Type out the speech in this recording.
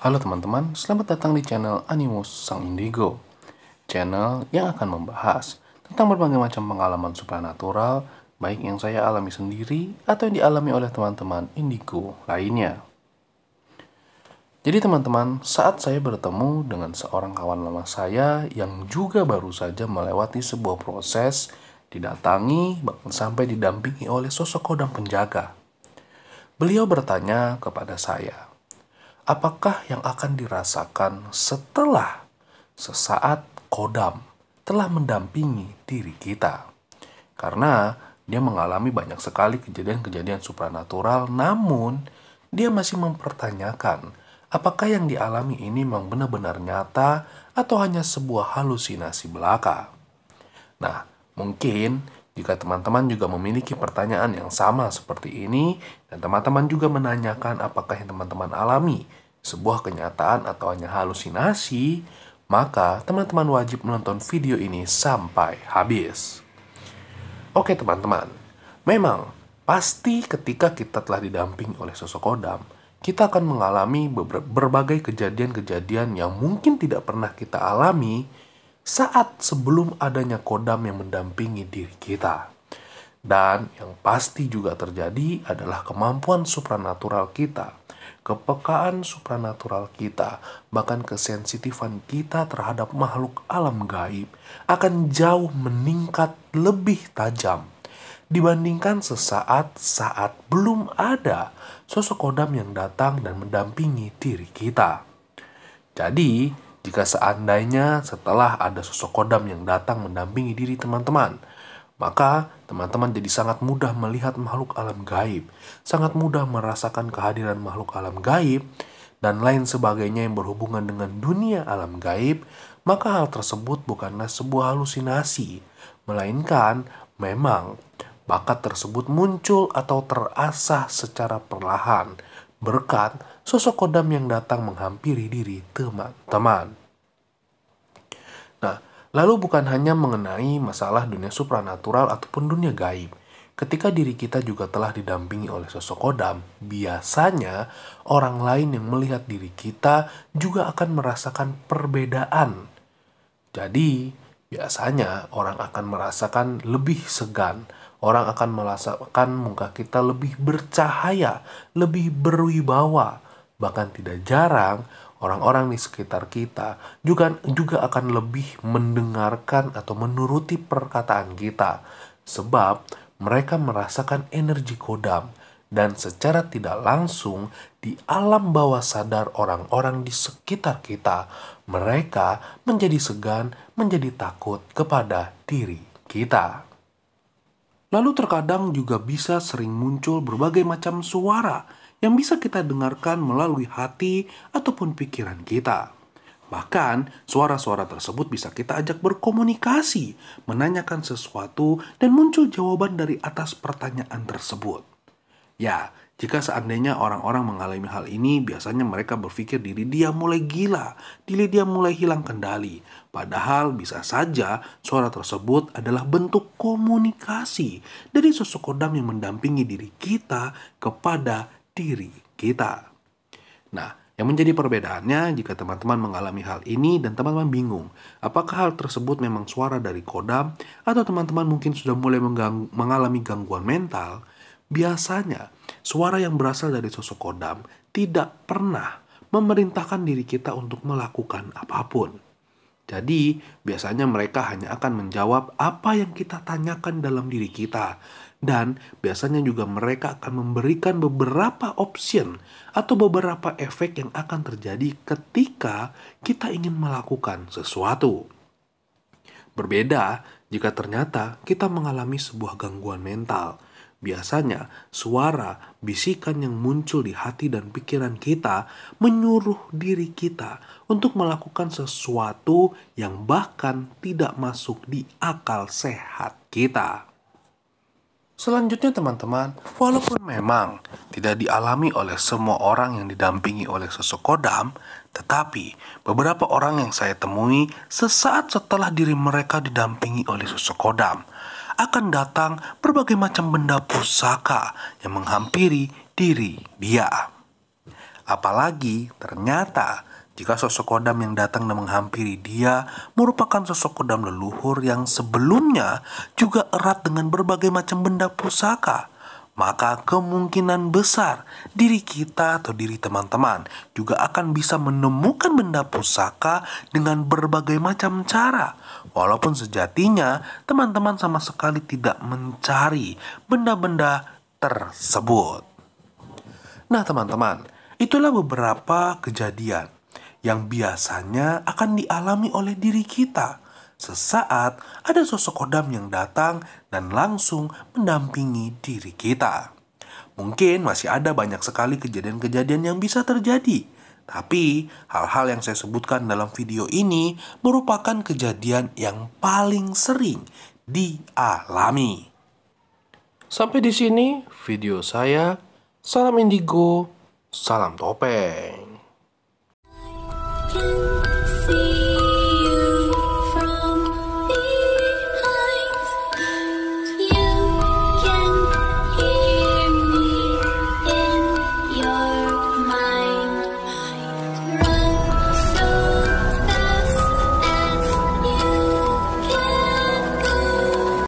Halo teman-teman, selamat datang di channel Animus Sang Indigo. Channel yang akan membahas tentang berbagai macam pengalaman supranatural, baik yang saya alami sendiri atau yang dialami oleh teman-teman indigo lainnya. Jadi teman-teman, saat saya bertemu dengan seorang kawan lama saya yang juga baru saja melewati sebuah proses, didatangi bahkan sampai didampingi oleh sosok kodam penjaga. Beliau bertanya kepada saya, apakah yang akan dirasakan setelah sesaat kodam telah mendampingi diri kita? Karena dia mengalami banyak sekali kejadian-kejadian supranatural, namun dia masih mempertanyakan apakah yang dialami ini memang benar-benar nyata atau hanya sebuah halusinasi belaka. Nah, mungkin jika teman-teman juga memiliki pertanyaan yang sama seperti ini, dan teman-teman juga menanyakan apakah yang teman-teman alami sebuah kenyataan atau hanya halusinasi, maka teman-teman wajib menonton video ini sampai habis. Oke teman-teman, memang pasti ketika kita telah didampingi oleh sosok kodam, kita akan mengalami berbagai kejadian-kejadian yang mungkin tidak pernah kita alami saat sebelum adanya kodam yang mendampingi diri kita. Dan yang pasti juga terjadi adalah kemampuan supranatural kita, kepekaan supranatural kita, bahkan kesensitifan kita terhadap makhluk alam gaib akan jauh meningkat lebih tajam dibandingkan sesaat-saat belum ada sosok kodam yang datang dan mendampingi diri kita. Jadi, jika seandainya setelah ada sosok kodam yang datang mendampingi diri teman-teman, maka teman-teman jadi sangat mudah melihat makhluk alam gaib, sangat mudah merasakan kehadiran makhluk alam gaib, dan lain sebagainya yang berhubungan dengan dunia alam gaib, maka hal tersebut bukanlah sebuah halusinasi, melainkan memang bakat tersebut muncul atau terasah secara perlahan, berkat sosok kodam yang datang menghampiri diri teman-teman. Nah, lalu bukan hanya mengenai masalah dunia supranatural ataupun dunia gaib. Ketika diri kita juga telah didampingi oleh sosok kodam, biasanya orang lain yang melihat diri kita juga akan merasakan perbedaan. Jadi, biasanya orang akan merasakan lebih segan. Orang akan merasakan muka kita lebih bercahaya, lebih berwibawa. Bahkan tidak jarang, orang-orang di sekitar kita juga akan lebih mendengarkan atau menuruti perkataan kita. Sebab mereka merasakan energi kodam. Dan secara tidak langsung, di alam bawah sadar orang-orang di sekitar kita, mereka menjadi segan, menjadi takut kepada diri kita. Lalu terkadang juga bisa sering muncul berbagai macam suara yang bisa kita dengarkan melalui hati ataupun pikiran kita. Bahkan, suara-suara tersebut bisa kita ajak berkomunikasi, menanyakan sesuatu, dan muncul jawaban dari atas pertanyaan tersebut. Ya, jika seandainya orang-orang mengalami hal ini, biasanya mereka berpikir diri dia mulai gila, diri dia mulai hilang kendali. Padahal bisa saja suara tersebut adalah bentuk komunikasi dari sosok kodam yang mendampingi diri kita kepada diri kita. Nah, yang menjadi perbedaannya jika teman-teman mengalami hal ini dan teman-teman bingung, apakah hal tersebut memang suara dari kodam atau teman-teman mungkin sudah mulai mengalami gangguan mental, biasanya suara yang berasal dari sosok kodam tidak pernah memerintahkan diri kita untuk melakukan apapun. Jadi, biasanya mereka hanya akan menjawab apa yang kita tanyakan dalam diri kita. Dan biasanya juga mereka akan memberikan beberapa option atau beberapa efek yang akan terjadi ketika kita ingin melakukan sesuatu. Berbeda jika ternyata kita mengalami sebuah gangguan mental. Biasanya suara, bisikan yang muncul di hati dan pikiran kita menyuruh diri kita untuk melakukan sesuatu yang bahkan tidak masuk di akal sehat kita. Selanjutnya teman-teman, walaupun memang tidak dialami oleh semua orang yang didampingi oleh sosok kodam, tetapi beberapa orang yang saya temui sesaat setelah diri mereka didampingi oleh sosok kodam, akan datang berbagai macam benda pusaka yang menghampiri diri dia. Apalagi ternyata jika sosok kodam yang datang dan menghampiri dia merupakan sosok kodam leluhur yang sebelumnya juga erat dengan berbagai macam benda pusaka, maka kemungkinan besar diri kita atau diri teman-teman juga akan bisa menemukan benda pusaka dengan berbagai macam cara. Walaupun sejatinya teman-teman sama sekali tidak mencari benda-benda tersebut. Nah teman-teman, itulah beberapa kejadian yang biasanya akan dialami oleh diri kita sesaat ada sosok kodam yang datang dan langsung mendampingi diri kita. Mungkin masih ada banyak sekali kejadian-kejadian yang bisa terjadi, tapi hal-hal yang saya sebutkan dalam video ini merupakan kejadian yang paling sering dialami. Sampai di sini video saya. Salam indigo, salam topeng.